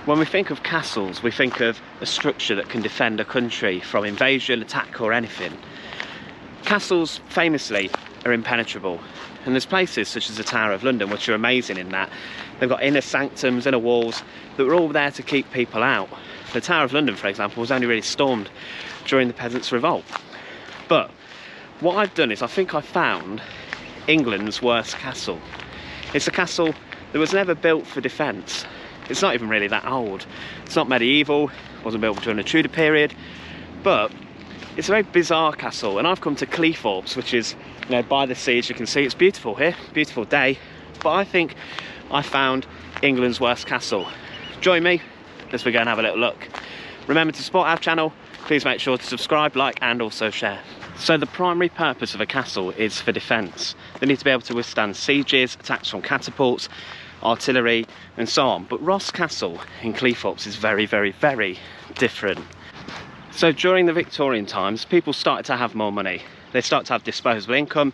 When we think of castles, we think of a structure that can defend a country from invasion, attack or anything. Castles, famously, are impenetrable. And there's places such as the Tower of London which are amazing in that. They've got inner sanctums, inner walls that were all there to keep people out. The Tower of London, for example, was only really stormed during the Peasants' Revolt. But what I've done is I think I found England's worst castle. It's a castle that was never built for defence. It's not even really that old. It's not medieval, it wasn't built during the Tudor period, but it's a very bizarre castle. And I've come to Cleethorpes, which is, you know, by the sea, as you can see. It's beautiful here, beautiful day. But I think I found England's worst castle. Join me as we go and have a little look. Remember to support our channel. Please make sure to subscribe, like and also share. So the primary purpose of a castle is for defence. They need to be able to withstand sieges, attacks from catapults, artillery and so on. But Ross Castle in Cleethorpes is very, very, very different. So during the Victorian times, people started to have more money. They started to have disposable income.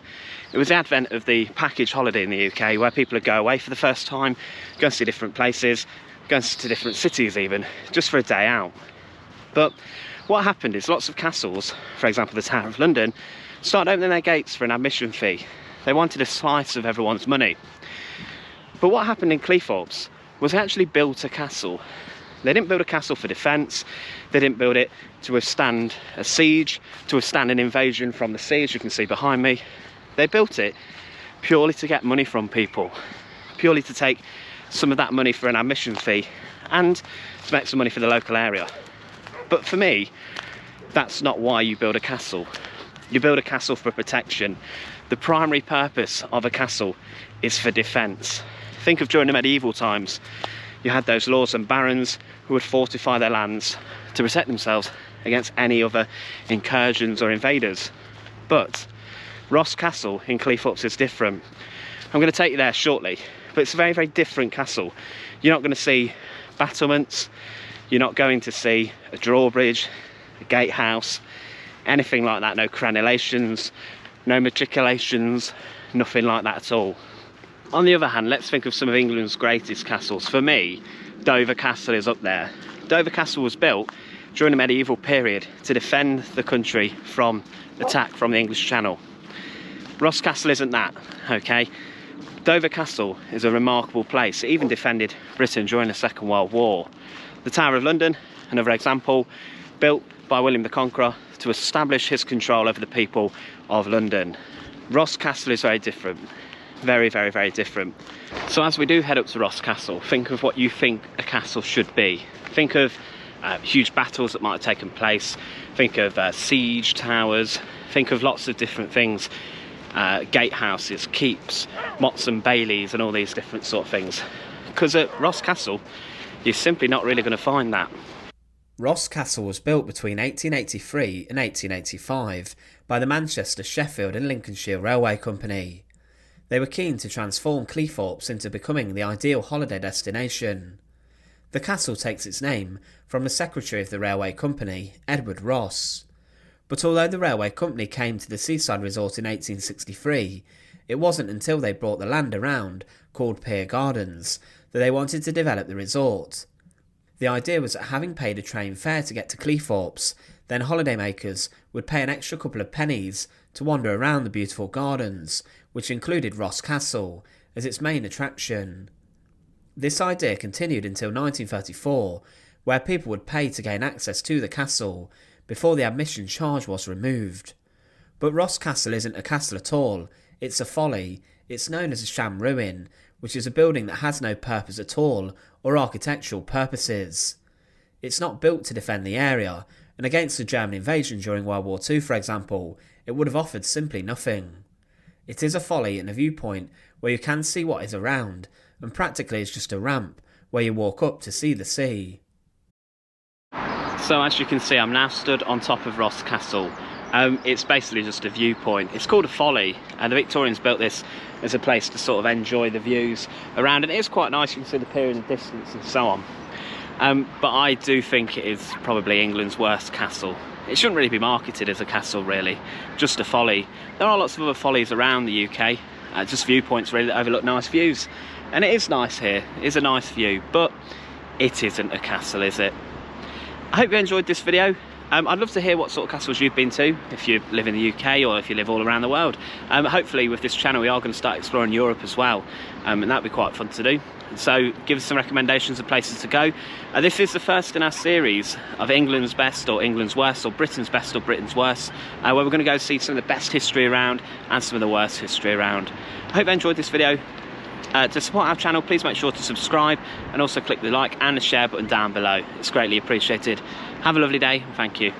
It was the advent of the package holiday in the UK, where people would go away for the first time, go and see different places, go to different cities even, just for a day out. But what happened is lots of castles, for example the Tower of London, started opening their gates for an admission fee. They wanted a slice of everyone's money. But what happened in Cleethorpes was they actually built a castle. They didn't build a castle for defence, they didn't build it to withstand a siege, to withstand an invasion from the sea, as you can see behind me. They built it purely to get money from people, purely to take some of that money for an admission fee and to make some money for the local area. But for me, that's not why you build a castle. You build a castle for protection. The primary purpose of a castle is for defence. Think of during the medieval times, you had those lords and barons who would fortify their lands to protect themselves against any other incursions or invaders. But Ross Castle in Cleethorpes is different. I'm going to take you there shortly, but it's a very, very different castle. You're not going to see battlements, you're not going to see a drawbridge, a gatehouse, anything like that. No crenellations, no matriculations, nothing like that at all. On the other hand, let's think of some of England's greatest castles. For me, Dover Castle is up there. Dover Castle was built during the medieval period to defend the country from attack from the English Channel. Ross Castle isn't that, okay? Dover Castle is a remarkable place. It even defended Britain during the Second World War. The Tower of London, another example, built by William the Conqueror to establish his control over the people of London. Ross Castle is very different. Very, very, very different. So as we do head up to Ross Castle, think of what you think a castle should be. Think of huge battles that might have taken place. Think of siege towers. Think of lots of different things. Gatehouses, keeps, moats and baileys and all these different sort of things. Because at Ross Castle, you're simply not really going to find that. Ross Castle was built between 1883 and 1885 by the Manchester, Sheffield and Lincolnshire Railway Company. They were keen to transform Cleethorpes into becoming the ideal holiday destination. The castle takes its name from the secretary of the railway company, Edward Ross. But although the railway company came to the seaside resort in 1863, it wasn't until they bought the land around, called Pier Gardens, that they wanted to develop the resort. The idea was that having paid a train fare to get to Cleethorpes, then holidaymakers would pay an extra couple of pennies to wander around the beautiful gardens, which included Ross Castle as its main attraction. This idea continued until 1934, where people would pay to gain access to the castle before the admission charge was removed. But Ross Castle isn't a castle at all, it's a folly. It's known as a sham ruin, which is a building that has no purpose at all or architectural purposes. It's not built to defend the area, and against the German invasion during World War II, for example, it would have offered simply nothing. It is a folly and a viewpoint where you can see what is around, and practically is just a ramp where you walk up to see the sea. So as you can see, I'm now stood on top of Ross Castle. It's basically just a viewpoint. It's called a Folly, and the Victorians built this as a place to sort of enjoy the views around, and it is quite nice. You can see the pier in the distance and so on. But I do think it is probably England's worst castle. It shouldn't really be marketed as a castle, really, just a folly. There are lots of other follies around the UK, just viewpoints really that overlook nice views. And it is nice here, it is a nice view, but it isn't a castle, is it? I hope you enjoyed this video. I'd love to hear what sort of castles you've been to, if you live in the UK or if you live all around the world. Hopefully with this channel we are going to start exploring Europe as well, and that'd be quite fun to do. So give us some recommendations of places to go. This is the first in our series of England's best or England's worst, or Britain's best or Britain's worst, where we're going to go see some of the best history around and some of the worst history around. I hope you enjoyed this video. To support our channel, please make sure to subscribe and also click the like and the share button down below. It's greatly appreciated. Have a lovely day, and thank you.